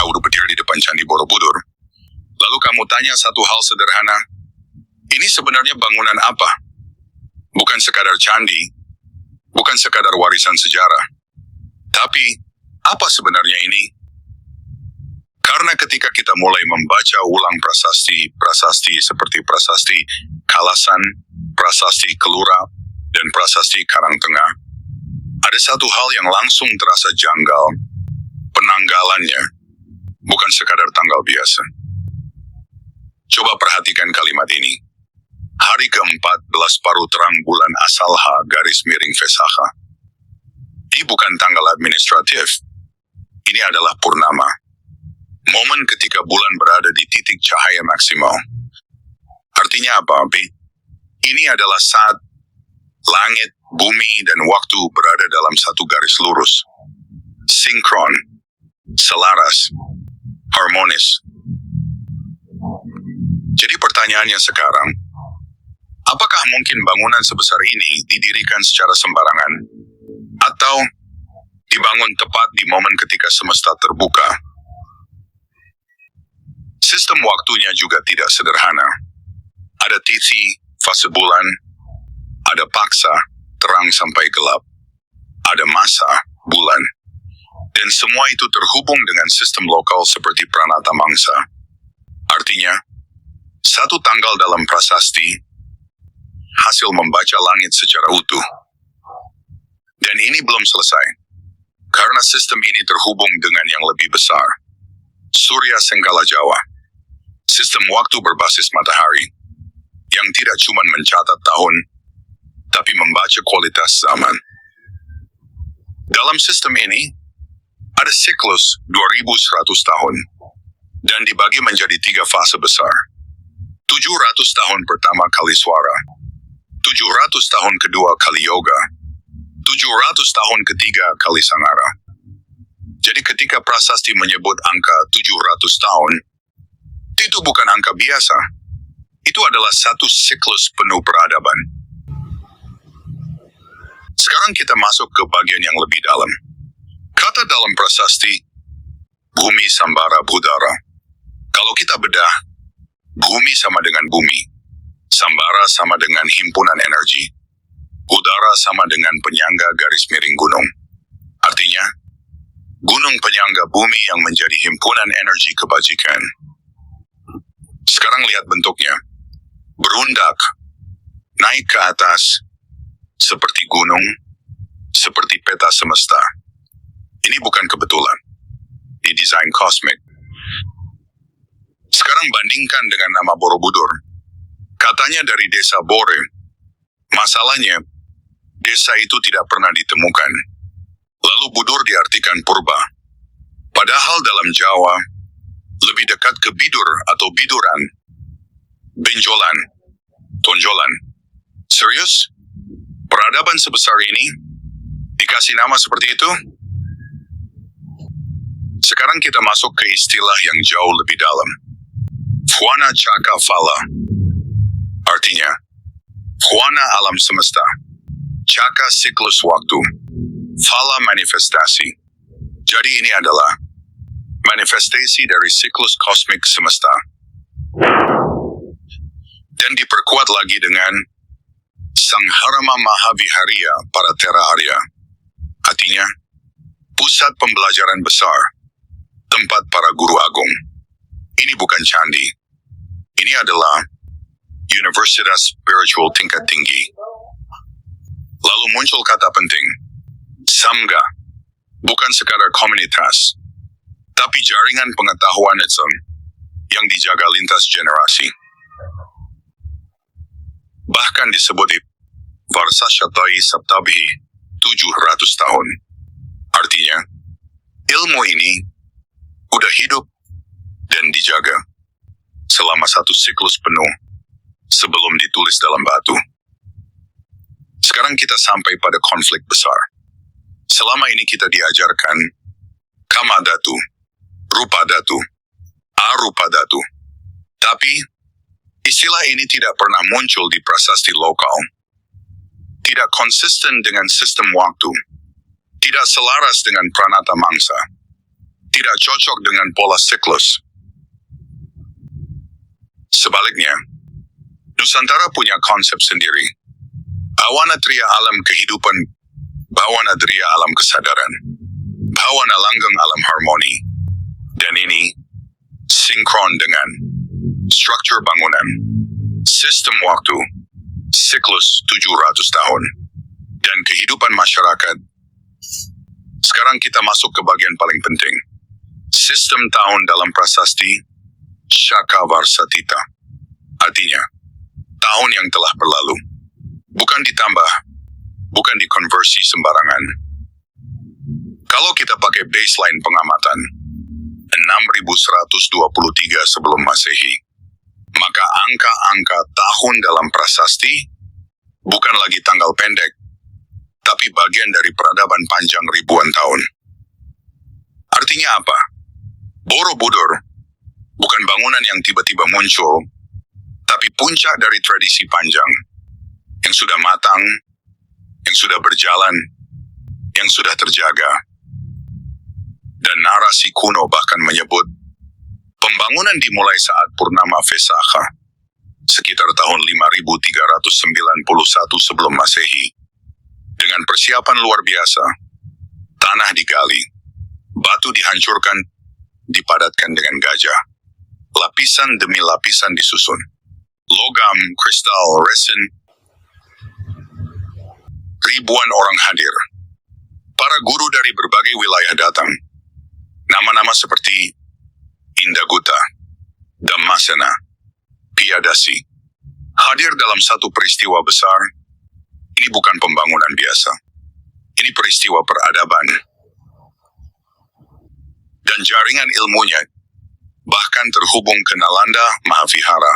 udah berdiri di depan Candi Borobudur, lalu kamu tanya satu hal sederhana, ini sebenarnya bangunan apa? Bukan sekadar candi, bukan sekadar warisan sejarah, tapi apa sebenarnya ini? Karena ketika kita mulai membaca ulang prasasti seperti prasasti Kalasan, prasasti Kelura, dan prasasti Karangtengah, ada satu hal yang langsung terasa janggal. Penanggalannya bukan sekadar tanggal biasa. Coba perhatikan kalimat ini. Hari ke-14 paruh terang bulan Asalha garis miring Vesaha. Ini bukan tanggal administratif. Ini adalah purnama. Momen ketika bulan berada di titik cahaya maksimal. Artinya apa, Bi? Ini adalah saat langit, bumi, dan waktu berada dalam satu garis lurus. Sinkron, selaras, harmonis. Jadi pertanyaannya sekarang, apakah mungkin bangunan sebesar ini didirikan secara sembarangan? Atau dibangun tepat di momen ketika semesta terbuka? Sistem waktunya juga tidak sederhana. Ada tithi, fase bulan, ada paksa, terang sampai gelap, ada masa, bulan, dan semua itu terhubung dengan sistem lokal seperti Pranata Mangsa. Artinya, satu tanggal dalam prasasti, hasil membaca langit secara utuh. Dan ini belum selesai, karena sistem ini terhubung dengan yang lebih besar, Surya Sengkala Jawa, sistem waktu berbasis matahari, yang tidak cuma mencatat tahun, tapi membaca kualitas zaman. Dalam sistem ini, ada siklus 2100 tahun, dan dibagi menjadi 3 fase besar. 700 tahun pertama Kaliswara, 700 tahun kedua Kali Yoga, 700 tahun ketiga Kali Sangara. Jadi ketika prasasti menyebut angka 700 tahun, itu bukan angka biasa. Itu adalah satu siklus penuh peradaban. Sekarang kita masuk ke bagian yang lebih dalam. Kata dalam prasasti, bumi sambara budara. Kalau kita bedah, bumi sama dengan bumi, sambara sama dengan himpunan energi, udara sama dengan penyangga garis miring gunung. Artinya, gunung penyangga bumi yang menjadi himpunan energi kebajikan. Sekarang lihat bentuknya. Berundak, naik ke atas, seperti gunung, seperti peta semesta. Ini bukan kebetulan. Di desain kosmik. Sekarang bandingkan dengan nama Borobudur. Katanya dari desa Bore. Masalahnya, desa itu tidak pernah ditemukan. Lalu Budur diartikan purba. Padahal dalam Jawa, lebih dekat ke bidur atau biduran, benjolan, tonjolan. Serius? Peradaban sebesar ini dikasih nama seperti itu? Sekarang kita masuk ke istilah yang jauh lebih dalam. Phuana Caka Phala. Artinya, Phuana alam semesta, Caka siklus waktu, Phala manifestasi. Jadi ini adalah manifestasi dari siklus kosmik semesta. Dan diperkuat lagi dengan Sangharama Mahavihariya Paratera Arya. Artinya, pusat pembelajaran besar, tempat para guru agung. Ini bukan candi. Ini adalah Universitas Spiritual tingkat tinggi. Lalu muncul kata penting, Samga. Bukan sekadar komunitas, tapi jaringan pengetahuan yang dijaga lintas generasi. Bahkan disebut Varsasyatai Saptabhi 700 tahun. Artinya, ilmu ini udah hidup dan dijaga selama satu siklus penuh sebelum ditulis dalam batu. Sekarang kita sampai pada konflik besar. Selama ini kita diajarkan Kama Datu, Rupa Datu, Arupa Datu. Tapi, istilah ini tidak pernah muncul di prasasti lokal. Tidak konsisten dengan sistem waktu. Tidak selaras dengan Pranata Mangsa. tidak cocok dengan pola siklus. Sebaliknya, Nusantara punya konsep sendiri. Bawanadriya alam kehidupan, Bawanadriya alam kesadaran, Bawana langgeng alam harmoni. Dan ini sinkron dengan struktur bangunan, sistem waktu, siklus 700 tahun, dan kehidupan masyarakat. Sekarang kita masuk ke bagian paling penting. Sistem tahun dalam prasasti Shakavarsatita. Artinya, tahun yang telah berlalu. Bukan ditambah, bukan dikonversi sembarangan. Kalau kita pakai baseline pengamatan, 6123 sebelum Masehi, maka angka-angka tahun dalam prasasti bukan lagi tanggal pendek, tapi bagian dari peradaban panjang ribuan tahun. Artinya apa? Borobudur bukan bangunan yang tiba-tiba muncul, tapi puncak dari tradisi panjang, yang sudah matang, yang sudah berjalan, yang sudah terjaga. Dan narasi kuno bahkan menyebut, pembangunan dimulai saat Purnama Vesakha, sekitar tahun 5391 sebelum Masehi. Dengan persiapan luar biasa, tanah digali, batu dihancurkan, dipadatkan dengan gajah. Lapisan demi lapisan disusun. Logam, kristal, resin. Ribuan orang hadir. Para guru dari berbagai wilayah datang. Nama-nama seperti Indaguta, Dhammasena, Piyadasi hadir dalam satu peristiwa besar. Ini bukan pembangunan biasa. Ini peristiwa peradaban. Dan jaringan ilmunya bahkan terhubung ke Nalanda Mahavihara,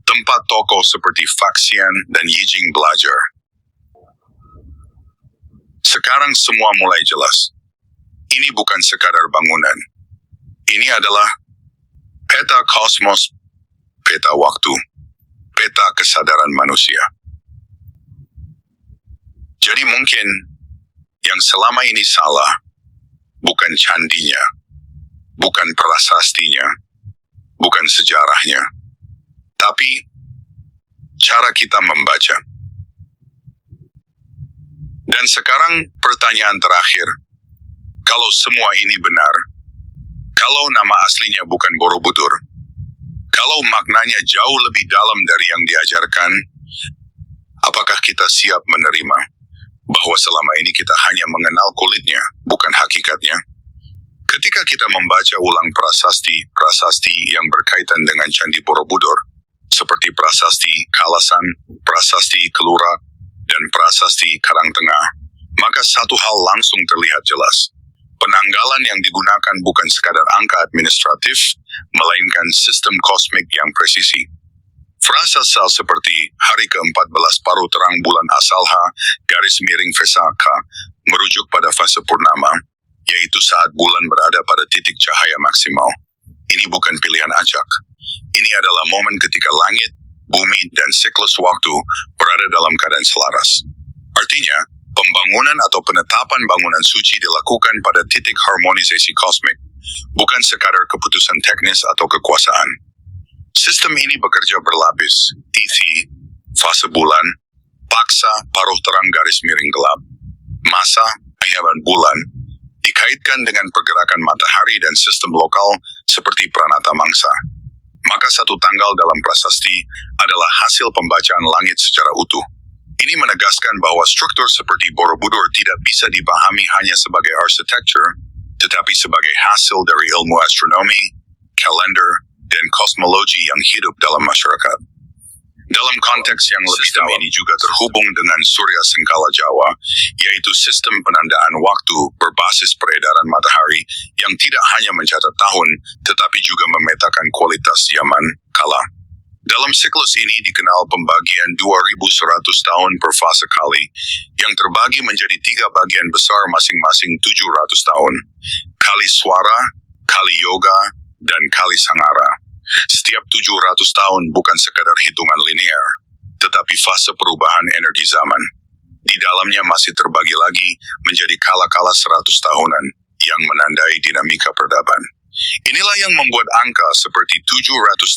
tempat tokoh seperti Faxian dan Yijing belajar. Sekarang semua mulai jelas. Ini bukan sekadar bangunan. Ini adalah peta kosmos, peta waktu, peta kesadaran manusia. Jadi mungkin yang selama ini salah bukan candinya, bukan prasastinya, bukan sejarahnya, tapi cara kita membaca. Dan sekarang pertanyaan terakhir, kalau semua ini benar, kalau nama aslinya bukan Borobudur, kalau maknanya jauh lebih dalam dari yang diajarkan, apakah kita siap menerima bahwa selama ini kita hanya mengenal kulitnya, bukan hakikatnya? Ketika kita membaca ulang prasasti yang berkaitan dengan Candi Borobudur, seperti prasasti Kalasan, prasasti Kelura, dan prasasti Karangtengah, maka satu hal langsung terlihat jelas. Penanggalan yang digunakan bukan sekadar angka administratif, melainkan sistem kosmik yang presisi. Frasa-sal seperti hari ke-14 paruh terang bulan Asalha, garis miring Vesakha, merujuk pada fase purnama, yaitu saat bulan berada pada titik cahaya maksimal. Ini bukan pilihan acak. Ini adalah momen ketika langit, bumi, dan siklus waktu berada dalam keadaan selaras. Artinya, pembangunan atau penetapan bangunan suci dilakukan pada titik harmonisasi kosmik, bukan sekadar keputusan teknis atau kekuasaan. Sistem ini bekerja berlapis, tithi, fase bulan, paksa, paruh terang garis miring gelap, masa, ayaban bulan, dikaitkan dengan pergerakan matahari dan sistem lokal seperti pranata mangsa. Maka satu tanggal dalam prasasti adalah hasil pembacaan langit secara utuh. Ini menegaskan bahwa struktur seperti Borobudur tidak bisa dipahami hanya sebagai arsitektur, tetapi sebagai hasil dari ilmu astronomi, kalender, dan kosmologi yang hidup dalam masyarakat. Dalam konteks yang lebih dalam, ini juga terhubung dengan Surya Sengkala Jawa, yaitu sistem penandaan waktu berbasis peredaran matahari yang tidak hanya mencatat tahun, tetapi juga memetakan kualitas zaman kala. Dalam siklus ini dikenal pembagian 2100 tahun per fase kali, yang terbagi menjadi 3 bagian besar masing-masing 700 tahun, kali swara, kali yoga, dan kali sangara. Setiap 700 tahun bukan sekadar hitungan linear, tetapi fase perubahan energi zaman. Di dalamnya masih terbagi lagi menjadi kala-kala 100 tahunan, yang menandai dinamika peradaban. Inilah yang membuat angka seperti 700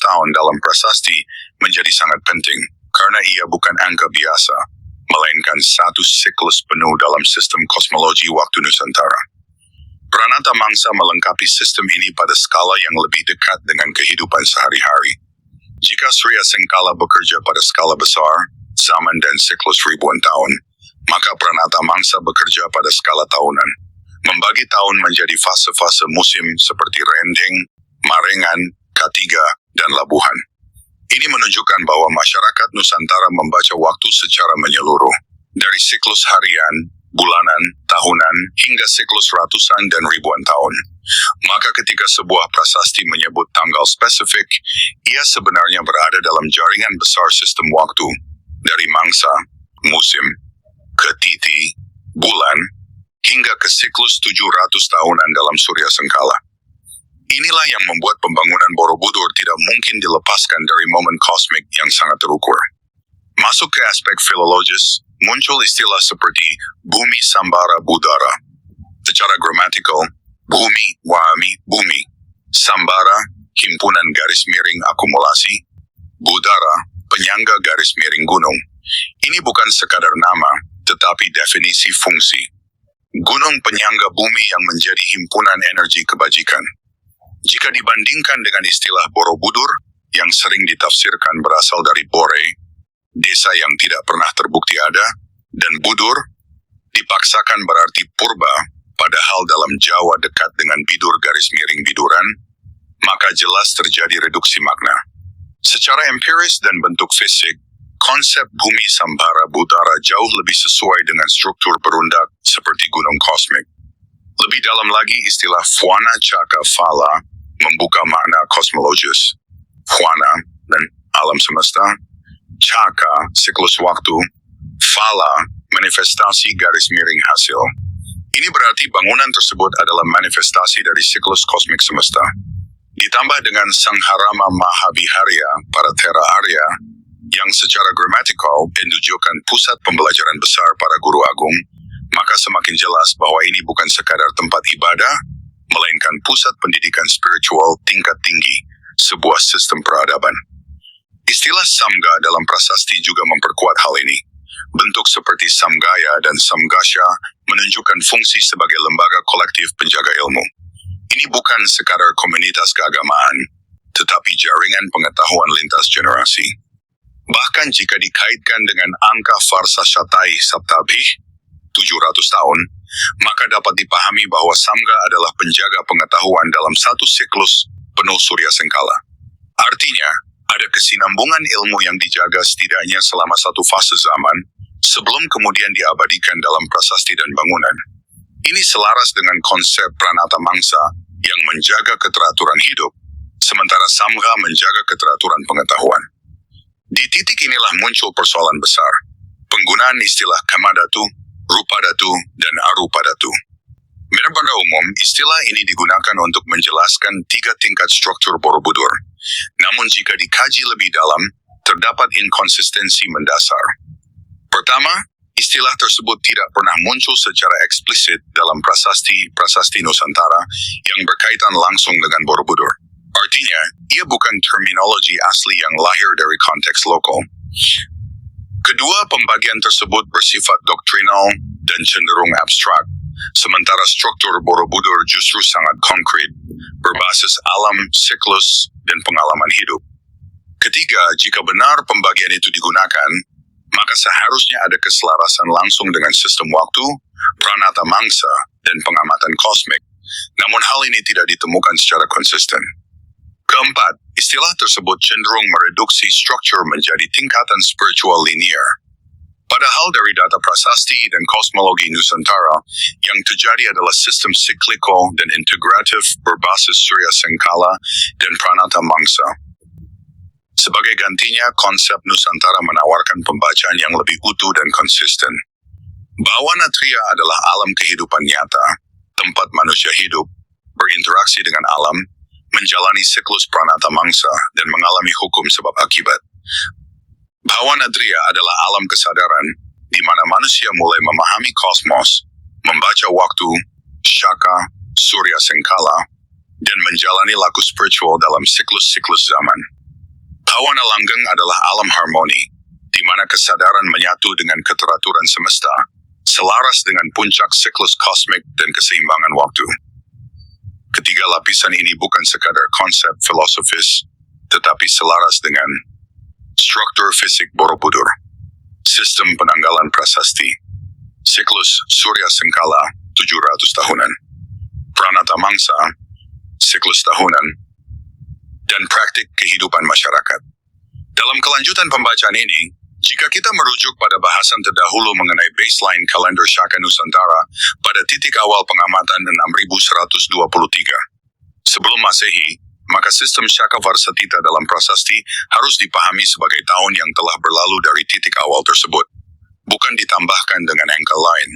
tahun dalam prasasti menjadi sangat penting, karena ia bukan angka biasa, melainkan satu siklus penuh dalam sistem kosmologi waktu Nusantara. Pranata Mangsa melengkapi sistem ini pada skala yang lebih dekat dengan kehidupan sehari-hari. Jika Surya Sengkala bekerja pada skala besar, zaman dan siklus ribuan tahun, maka Pranata Mangsa bekerja pada skala tahunan, membagi tahun menjadi fase-fase musim seperti rendeng, marengan, K3, dan labuhan. Ini menunjukkan bahwa masyarakat Nusantara membaca waktu secara menyeluruh, dari siklus harian, bulanan, tahunan, hingga siklus ratusan dan ribuan tahun. Maka ketika sebuah prasasti menyebut tanggal spesifik, ia sebenarnya berada dalam jaringan besar sistem waktu, dari mangsa, musim, ke titi, bulan, hingga ke siklus 700 tahunan dalam Surya Sengkala. Inilah yang membuat pembangunan Borobudur tidak mungkin dilepaskan dari momen kosmik yang sangat terukur. Masuk ke aspek filologis, muncul istilah seperti bumi sambara budara. Secara gramatikal, bumi, wami, bumi, sambara, himpunan garis miring akumulasi, budara, penyangga garis miring gunung. Ini bukan sekadar nama, tetapi definisi fungsi. Gunung penyangga bumi yang menjadi himpunan energi kebajikan. Jika dibandingkan dengan istilah Borobudur, yang sering ditafsirkan berasal dari Bore, desa yang tidak pernah terbukti ada, dan Budur, dipaksakan berarti purba, padahal dalam Jawa dekat dengan bidur garis miring biduran, maka jelas terjadi reduksi makna. Secara empiris dan bentuk fisik, konsep bumi sambara budara jauh lebih sesuai dengan struktur berundak seperti gunung kosmik. Lebih dalam lagi istilah Phuana Caka Phala membuka makna kosmologis. Phuana dan alam semesta, Caka siklus waktu, Phala manifestasi garis miring hasil. Ini berarti bangunan tersebut adalah manifestasi dari siklus kosmik semesta. Ditambah dengan Sangharama Mahaviharya para Tera Arya, yang secara gramatikal menunjukkan pusat pembelajaran besar para guru agung, maka semakin jelas bahwa ini bukan sekadar tempat ibadah, melainkan pusat pendidikan spiritual tingkat tinggi, sebuah sistem peradaban. Istilah Samga dalam prasasti juga memperkuat hal ini. Bentuk seperti Samgaya dan Samgasya menunjukkan fungsi sebagai lembaga kolektif penjaga ilmu. Ini bukan sekadar komunitas keagamaan, tetapi jaringan pengetahuan lintas generasi. Bahkan jika dikaitkan dengan angka Farsa Shatai Saptabhi, 700 tahun, maka dapat dipahami bahwa Samga adalah penjaga pengetahuan dalam satu siklus penuh Surya Sengkala. Artinya, ada kesinambungan ilmu yang dijaga setidaknya selama satu fase zaman, sebelum kemudian diabadikan dalam prasasti dan bangunan. Ini selaras dengan konsep Pranata Mangsa yang menjaga keteraturan hidup, sementara Samga menjaga keteraturan pengetahuan. Di titik inilah muncul persoalan besar, penggunaan istilah Kamadatu, Rupadatu, dan Arupadatu. Pada umum, istilah ini digunakan untuk menjelaskan 3 tingkat struktur Borobudur. Namun jika dikaji lebih dalam, terdapat inkonsistensi mendasar. Pertama, istilah tersebut tidak pernah muncul secara eksplisit dalam prasasti Nusantara yang berkaitan langsung dengan Borobudur. Artinya, ia bukan terminologi asli yang lahir dari konteks lokal. Kedua, pembagian tersebut bersifat doktrinal dan cenderung abstrak, sementara struktur Borobudur justru sangat konkret, berbasis alam, siklus, dan pengalaman hidup. Ketiga, jika benar pembagian itu digunakan, maka seharusnya ada keselarasan langsung dengan sistem waktu, Pranata Mangsa, dan pengamatan kosmik. Namun hal ini tidak ditemukan secara konsisten. Keempat, istilah tersebut cenderung mereduksi struktur menjadi tingkatan spiritual linear. Padahal dari data prasasti dan kosmologi Nusantara, yang terjadi adalah sistem siklikal dan integratif berbasis Surya Sengkala dan Pranata Mangsa. Sebagai gantinya, konsep Nusantara menawarkan pembacaan yang lebih utuh dan konsisten. Bawanatria adalah alam kehidupan nyata, tempat manusia hidup, berinteraksi dengan alam, menjalani siklus Pranata Mangsa, dan mengalami hukum sebab akibat. Bawanatria adalah alam kesadaran, di mana manusia mulai memahami kosmos, membaca waktu, Shaka, Surya Sengkala, dan menjalani laku spiritual dalam siklus-siklus zaman. Kawana langgeng adalah alam harmoni, di mana kesadaran menyatu dengan keteraturan semesta, selaras dengan puncak siklus kosmik dan keseimbangan waktu. Ketiga lapisan ini bukan sekadar konsep filosofis, tetapi selaras dengan struktur fisik Borobudur, sistem penanggalan prasasti, siklus Surya Sengkala 700 tahunan, Pranata Mangsa, siklus tahunan, dan praktik kehidupan masyarakat. Dalam kelanjutan pembacaan ini, jika kita merujuk pada bahasan terdahulu mengenai baseline kalender Shaka Nusantara pada titik awal pengamatan 6123 sebelum Masehi, maka sistem Shaka Varsatita dalam prasasti harus dipahami sebagai tahun yang telah berlalu dari titik awal tersebut, bukan ditambahkan dengan angka lain.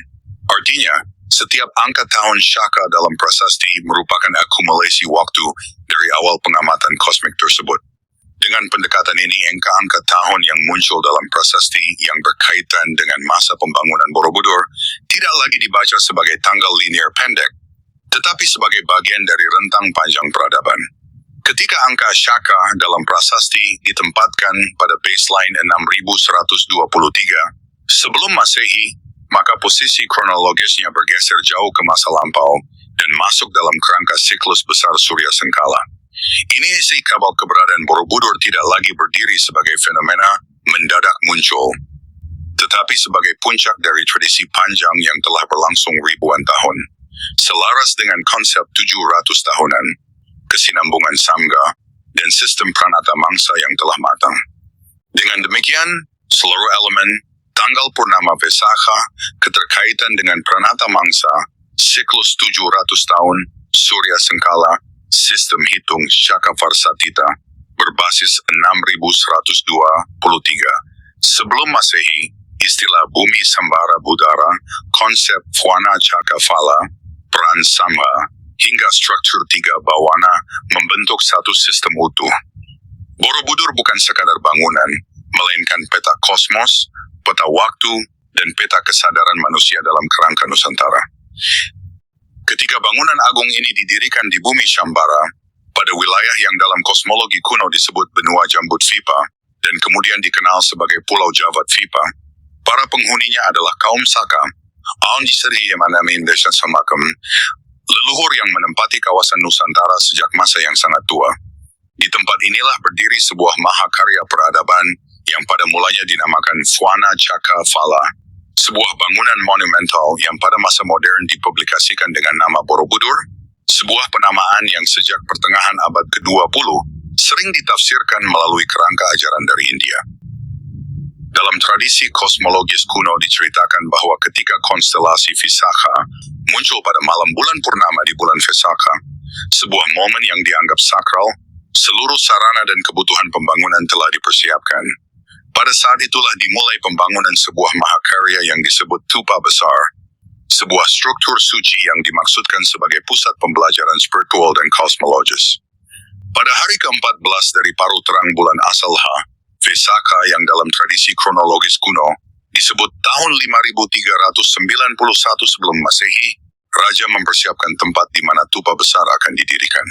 Artinya, setiap angka tahun Shaka dalam prasasti merupakan akumulasi waktu dari awal pengamatan kosmik tersebut. Dengan pendekatan ini, angka-angka tahun yang muncul dalam prasasti yang berkaitan dengan masa pembangunan Borobudur tidak lagi dibaca sebagai tanggal linear pendek, tetapi sebagai bagian dari rentang panjang peradaban. Ketika angka Shaka dalam prasasti ditempatkan pada baseline 6123 sebelum Masehi, maka posisi kronologisnya bergeser jauh ke masa lampau dan masuk dalam kerangka siklus besar Surya Sengkala. Ini isi kabel keberadaan Borobudur tidak lagi berdiri sebagai fenomena mendadak muncul, tetapi sebagai puncak dari tradisi panjang yang telah berlangsung ribuan tahun. Selaras dengan konsep 700 tahunan, kesinambungan Samga, dan sistem Pranata Mangsa yang telah matang. Dengan demikian, seluruh elemen, tanggal purnama Vesakha, keterkaitan dengan Pranata Mangsa, siklus 700 tahun, Surya Sengkala, sistem hitung Shaka Varsatita, berbasis 6123. Sebelum Masehi, istilah Bumi Sambara Budara, konsep Fwana Cakafala, peran Samha, hingga struktur tiga bawana membentuk satu sistem utuh. Borobudur bukan sekadar bangunan, melainkan peta kosmos, peta waktu, dan peta kesadaran manusia dalam kerangka Nusantara. Ketika bangunan agung ini didirikan di bumi Shambara, pada wilayah yang dalam kosmologi kuno disebut Benua Jambudvipa, dan kemudian dikenal sebagai Pulau Javatvipa, para penghuninya adalah kaum Saka, Aun Diseri Yamanamin Desa Samakam, leluhur yang menempati kawasan Nusantara sejak masa yang sangat tua. Di tempat inilah berdiri sebuah mahakarya peradaban yang pada mulanya dinamakan Fwana Cakafala, sebuah bangunan monumental yang pada masa modern dipublikasikan dengan nama Borobudur, sebuah penamaan yang sejak pertengahan abad ke-20 sering ditafsirkan melalui kerangka ajaran dari India. Dalam tradisi kosmologis kuno diceritakan bahwa ketika konstelasi Visakha muncul pada malam bulan purnama di bulan Vesakha, sebuah momen yang dianggap sakral, seluruh sarana dan kebutuhan pembangunan telah dipersiapkan. Pada saat itulah dimulai pembangunan sebuah mahakarya yang disebut Tupa Besar, sebuah struktur suci yang dimaksudkan sebagai pusat pembelajaran spiritual dan kosmologis. Pada hari ke-14 dari paruh terang bulan Asalha, Vesakha yang dalam tradisi kronologis kuno disebut tahun 5391 sebelum Masehi, Raja mempersiapkan tempat di mana Tupa Besar akan didirikan.